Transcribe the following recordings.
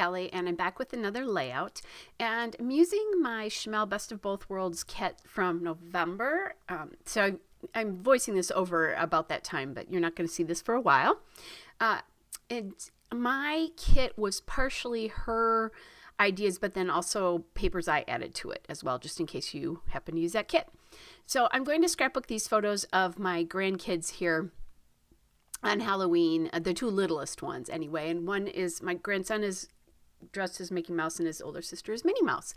Callie, and I'm back with another layout. And I'm using my Schmel Best of Both Worlds kit from November. I'm voicing this over about that time, but you're not going to see this for a while. And my kit was partially her ideas, but then also papers I added to it as well, just in case you happen to use that kit. So I'm going to scrapbook these photos of my grandkids here on Halloween, the two littlest ones anyway. And one is, my grandson is dressed as Mickey Mouse and his older sister is Minnie Mouse.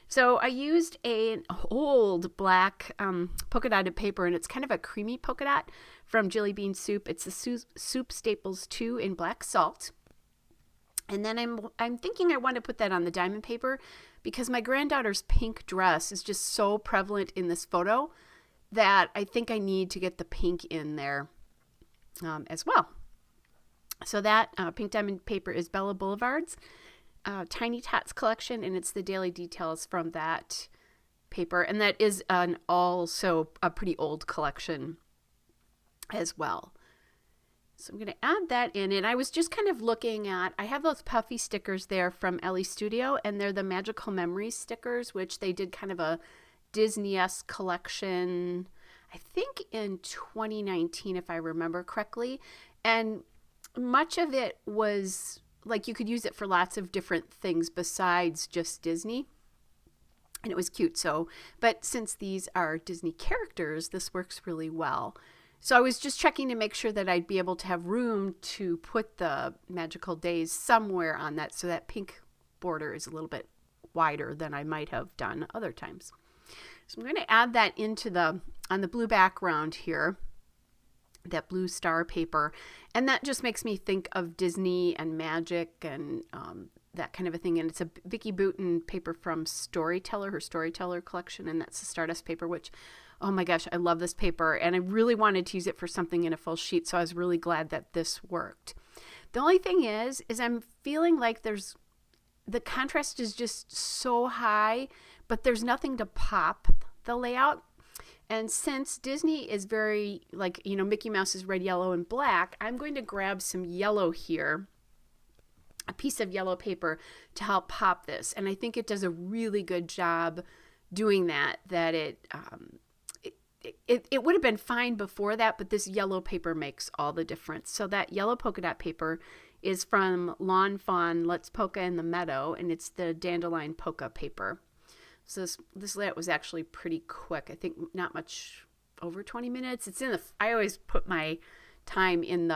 So I used an old black polka dotted paper, and it's kind of a creamy polka dot from Jelly Bean Soup. It's the Soup Staples 2 in black salt. And then I'm thinking I want to put that on the diamond paper because my granddaughter's pink dress is just so prevalent in this photo that I think I need to get the pink in there as well. So that pink diamond paper is Bella Boulevard's Tiny Tots collection, and it's the daily details from that paper. And that is also a pretty old collection as well. So I'm going to add that in, and I was just kind of looking at, I have those puffy stickers there from Ellie Studio, and they're the Magical Memories stickers, which they did kind of a Disney-esque collection, I think in 2019, if I remember correctly. And much of it was like you could use it for lots of different things besides just Disney. And it was cute. But since these are Disney characters, this works really well. So I was just checking to make sure that I'd be able to have room to put the Magical Days somewhere on that, so that pink border is a little bit wider than I might have done other times. So I'm going to add that on the blue background here, that blue star paper. And that just makes me think of Disney and magic and that kind of a thing. And it's a Vicki Boutin paper from Storyteller, her Storyteller collection. And that's the Stardust paper, which, oh my gosh, I love this paper. And I really wanted to use it for something in a full sheet. So I was really glad that this worked. The only thing is I'm feeling like the contrast is just so high, but there's nothing to pop the layout. And since Disney is very, Mickey Mouse is red, yellow, and black, I'm going to grab some yellow here, a piece of yellow paper to help pop this. And I think it does a really good job doing that it would have been fine before that, but this yellow paper makes all the difference. So that yellow polka dot paper is from Lawn Fawn Let's Polka in the Meadow, and it's the Dandelion Polka paper. So this layout was actually pretty quick. I think not much over 20 minutes. I always put my time in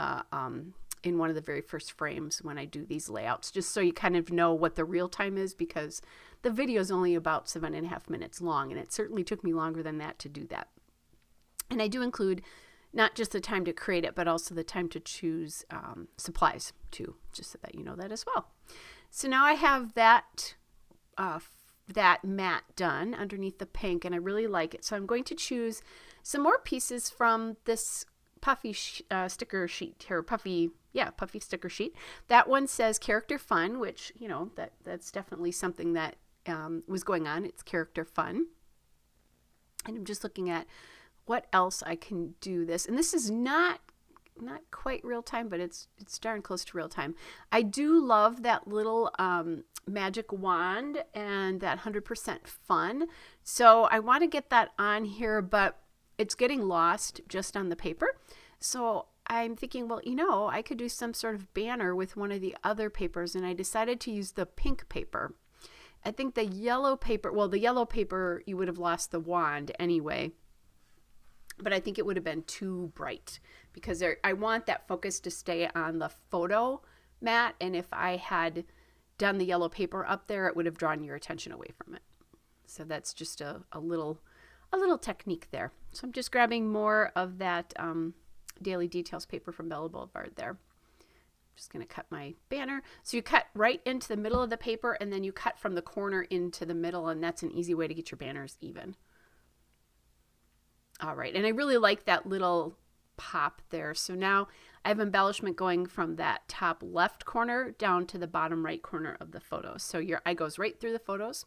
in one of the very first frames when I do these layouts, just so you kind of know what the real time is, because the video is only about 7.5 minutes long, and it certainly took me longer than that to do that. And I do include not just the time to create it, but also the time to choose supplies too, just so that you know that as well. So now I have that matte done underneath the pink, and I really like it. So I'm going to choose some more pieces from this puffy sticker sheet here, puffy sticker sheet. That one says character fun, which, that's definitely something that was going on. It's character fun. And I'm just looking at what else I can do this. And this is not quite real time, but it's darn close to real time. I do love that little magic wand and that 100% fun. So I want to get that on here, but it's getting lost just on the paper. So I'm thinking, well, I could do some sort of banner with one of the other papers, and I decided to use the pink paper. I think the yellow paper, you would have lost the wand anyway, but I think it would have been too bright because I want that focus to stay on the photo mat, and if I had done the yellow paper up there, it would have drawn your attention away from it. So that's just a little technique there. So I'm just grabbing more of that Daily Details paper from Bella Boulevard there. I'm just going to cut my banner. So you cut right into the middle of the paper, and then you cut from the corner into the middle, and that's an easy way to get your banners even. All right, and I really like that little pop there. So now I have embellishment going from that top left corner down to the bottom right corner of the photo. So your eye goes right through the photos.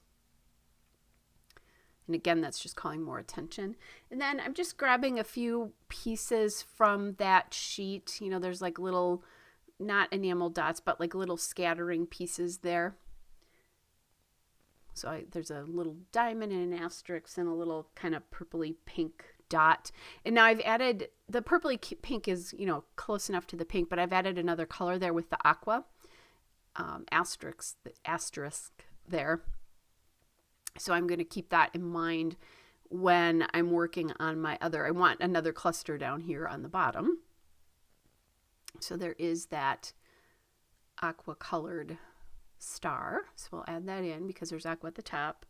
And again, that's just calling more attention. And then I'm just grabbing a few pieces from that sheet. There's like little not enamel dots, but like little scattering pieces there. So there's a little diamond and an asterisk and a little kind of purpley pink dot. And now I've added, the purpley pink is, you know, close enough to the pink, but I've added another color there with the aqua asterisk there. So I'm going to keep that in mind when I'm working on my other, I want another cluster down here on the bottom. So there is that aqua colored star. So we'll add that in because there's aqua at the top.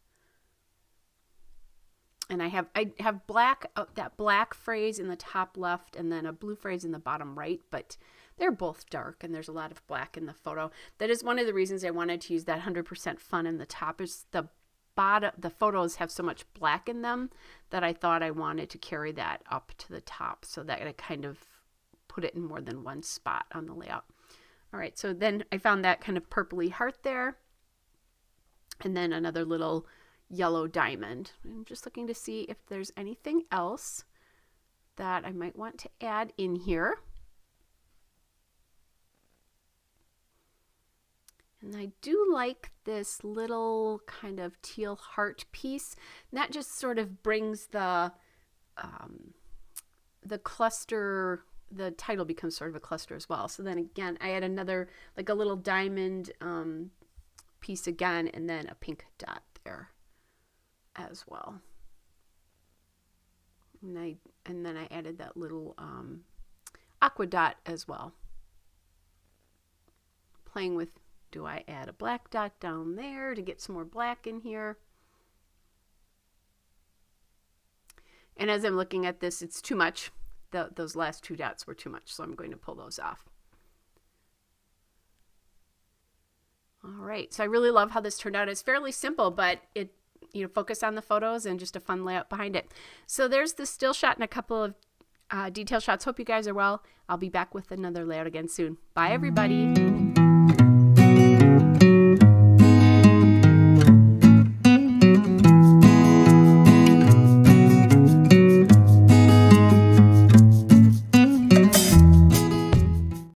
And I have black, that black phrase in the top left and then a blue phrase in the bottom right, but they're both dark and there's a lot of black in the photo. That is one of the reasons I wanted to use that 100% fun in the top. Is the bottom, the photos have so much black in them that I thought I wanted to carry that up to the top so that I kind of put it in more than one spot on the layout. All right, so then I found that kind of purpley heart there and then another little yellow diamond. I'm just looking to see if there's anything else that I might want to add in here. And I do like this little kind of teal heart piece. And that just sort of brings the cluster, the title becomes sort of a cluster as well. So then again, I add another, like a little diamond piece again, and then a pink dot there as well. And then I added that little aqua dot as well. Playing with, do I add a black dot down there to get some more black in here? And as I'm looking at this, it's too much. Those last two dots were too much, so I'm going to pull those off. All right, so I really love how this turned out. It's fairly simple, but it, you know, focus on the photos and just a fun layout behind it. So there's the still shot and a couple of detail shots. Hope you guys are well. I'll be back with another layout again soon. Bye, everybody.